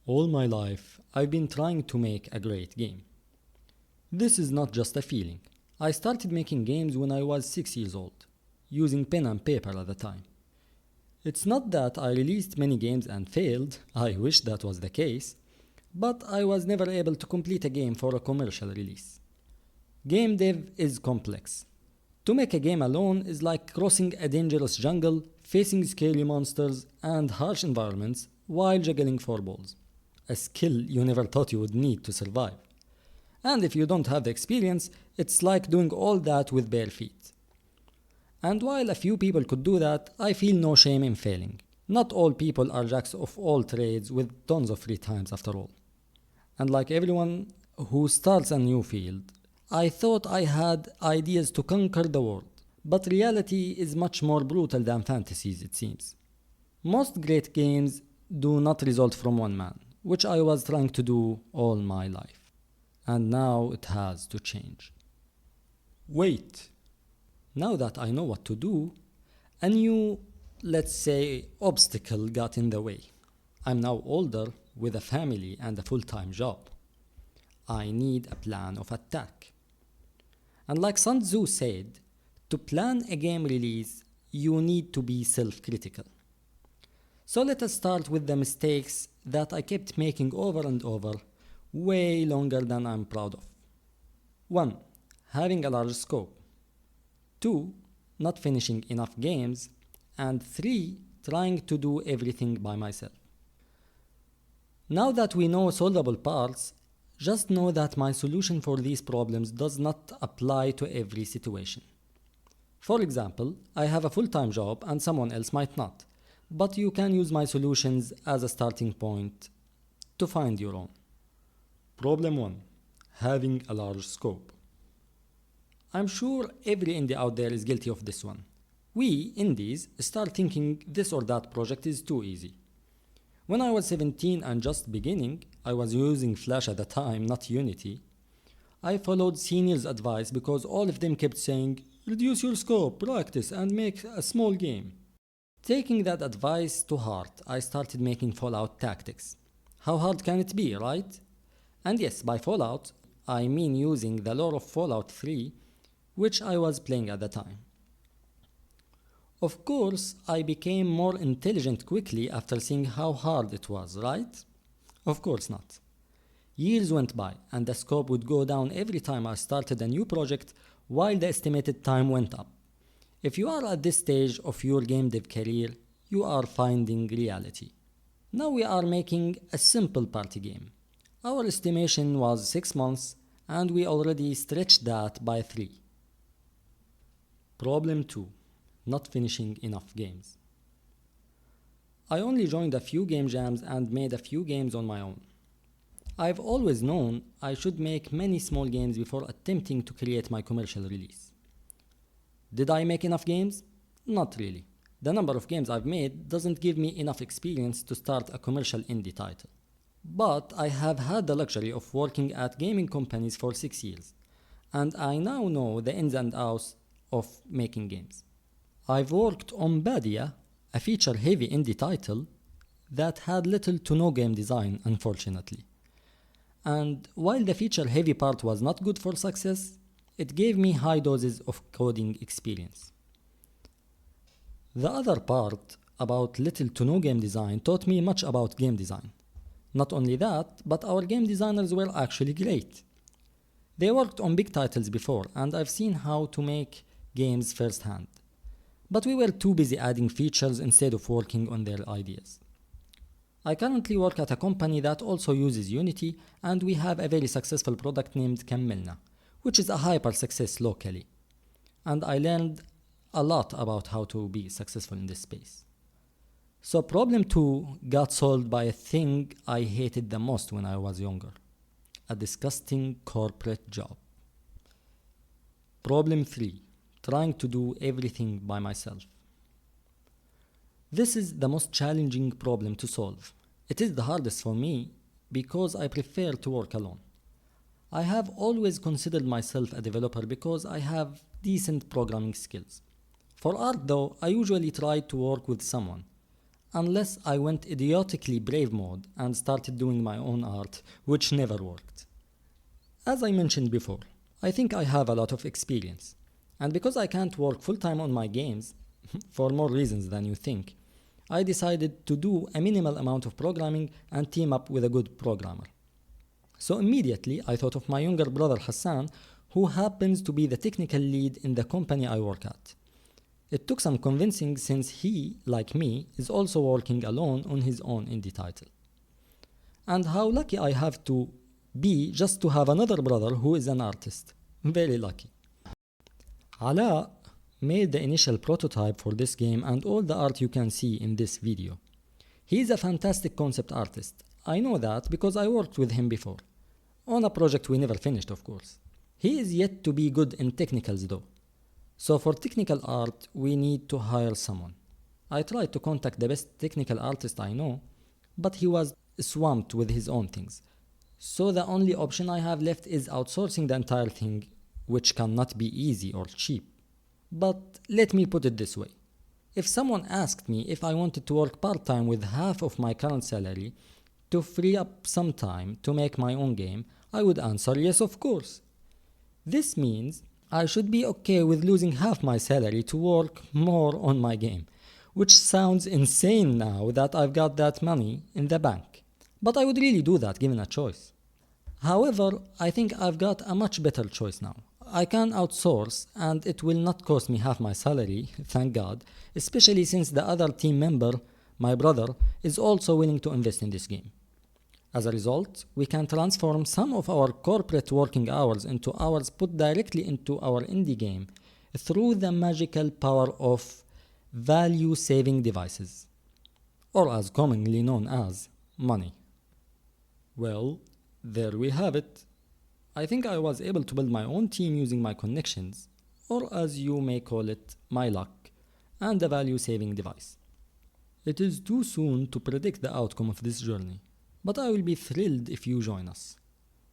All my life, I've been trying to make a great game. This is not just a feeling. I started making games when I was 6 years old, using pen and paper at the time. It's not that I released many games and failed, I wish that was the case, but I was never able to complete a game for a commercial release. Game dev is complex. To make a game alone is like crossing a dangerous jungle, facing scary monsters and harsh environments while juggling 4 balls. A skill you never thought you would need to survive. And if you don't have the experience, it's like doing all that with bare feet. And while a few people could do that, I feel no shame in failing. Not all people are jacks of all trades with tons of free times after all. And like everyone who starts a new field, I thought I had ideas to conquer the world. But reality is much more brutal than fantasies, it seems. Most great games do not result from one man, which I was trying to do all my life. And now it has to change. Wait! Now that I know what to do, a new, let's say, obstacle got in the way. I'm now older with a family and a full-time job. I need a plan of attack. And like Sun Tzu said, to plan a game release, you need to be self-critical. So let us start with the mistakes that I kept making over and over, way longer than I'm proud of. 1. Having a large scope. 2. Not finishing enough games. And 3. Trying to do everything by myself. Now that we know solvable parts, just know that my solution for these problems does not apply to every situation. For example, I have a full-time job and someone else might not, but you can use my solutions as a starting point to find your own. Problem 1. Having a large scope. I'm sure every indie out there is guilty of this one. We, indies, start thinking this or that project is too easy. When I was 17 and just beginning, I was using Flash at the time, not Unity. I followed seniors' advice because all of them kept saying, reduce your scope, practice, and make a small game. Taking that advice to heart, I started making Fallout Tactics. How hard can it be, right? And yes, by Fallout, I mean using the lore of Fallout 3, which I was playing at the time. Of course, I became more intelligent quickly after seeing how hard it was, right? Of course not. Years went by, and the scope would go down every time I started a new project while the estimated time went up. If you are at this stage of your game dev career, you are finding reality. Now we are making a simple party game. Our estimation was 6 months, and we already stretched that by 3. Problem 2. Not finishing enough games. I only joined a few game jams and made a few games on my own. I've always known I should make many small games before attempting to create my commercial release. Did I make enough games? Not really. The number of games I've made doesn't give me enough experience to start a commercial indie title. But I have had the luxury of working at gaming companies for 6 years, and I now know the ins and outs of making games. I've worked on Badia, a feature-heavy indie title that had little to no game design, unfortunately. And while the feature-heavy part was not good for success, it gave me high doses of coding experience. The other part, about little to no game design, taught me much about game design. Not only that, but our game designers were actually great. They worked on big titles before, and I've seen how to make games firsthand. But we were too busy adding features instead of working on their ideas. I currently work at a company that also uses Unity, and we have a very successful product named Kammelna, which is a hyper success locally. And I learned a lot about how to be successful in this space. So problem 2 got solved by a thing I hated the most when I was younger. A disgusting corporate job. Problem 3. Trying to do everything by myself. This is the most challenging problem to solve. It is the hardest for me because I prefer to work alone. I have always considered myself a developer because I have decent programming skills. For art though, I usually try to work with someone. unless I went idiotically brave mode and started doing my own art, which never worked. As I mentioned before, I think I have a lot of experience, and because I can't work full-time on my games, for more reasons than you think, I decided to do a minimal amount of programming and team up with a good programmer. So immediately I thought of my younger brother Hassan, who happens to be the technical lead in the company I work at. It took some convincing since he, like me, is also working alone on his own indie title. And how lucky I have to be just to have another brother who is an artist. Very lucky. Ala made the initial prototype for this game and all the art you can see in this video. He is a fantastic concept artist. I know that because I worked with him before. On a project we never finished, of course. He is yet to be good in technicals though. So for technical art, we need to hire someone. I tried to contact the best technical artist I know, but he was swamped with his own things. So the only option I have left is outsourcing the entire thing, which cannot be easy or cheap. But let me put it this way. If someone asked me if I wanted to work part-time with half of my current salary to free up some time to make my own game, I would answer yes, of course. This means I should be okay with losing half my salary to work more on my game, which sounds insane now that I've got that money in the bank. But I would really do that given a choice. However, I think I've got a much better choice now. I can outsource and it will not cost me half my salary, thank God, especially since the other team member, my brother, is also willing to invest in this game. As a result, we can transform some of our corporate working hours into hours put directly into our indie game through the magical power of value-saving devices, or as commonly known as money. Well, there we have it. I think I was able to build my own team using my connections, or as you may call it, my luck, and a value-saving device. It is too soon to predict the outcome of this journey, but I will be thrilled if you join us.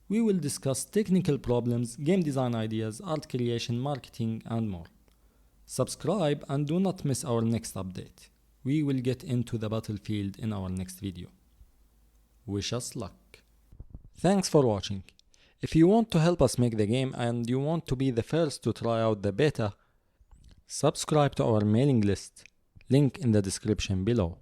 We will discuss technical problems, game design ideas, art creation, marketing, and more. Subscribe and do not miss our next update. We will get into the battlefield in our next video. Wish us luck. Thanks for watching. If you want to help us make the game and you want to be the first to try out the beta, subscribe to our mailing list, link in the description below.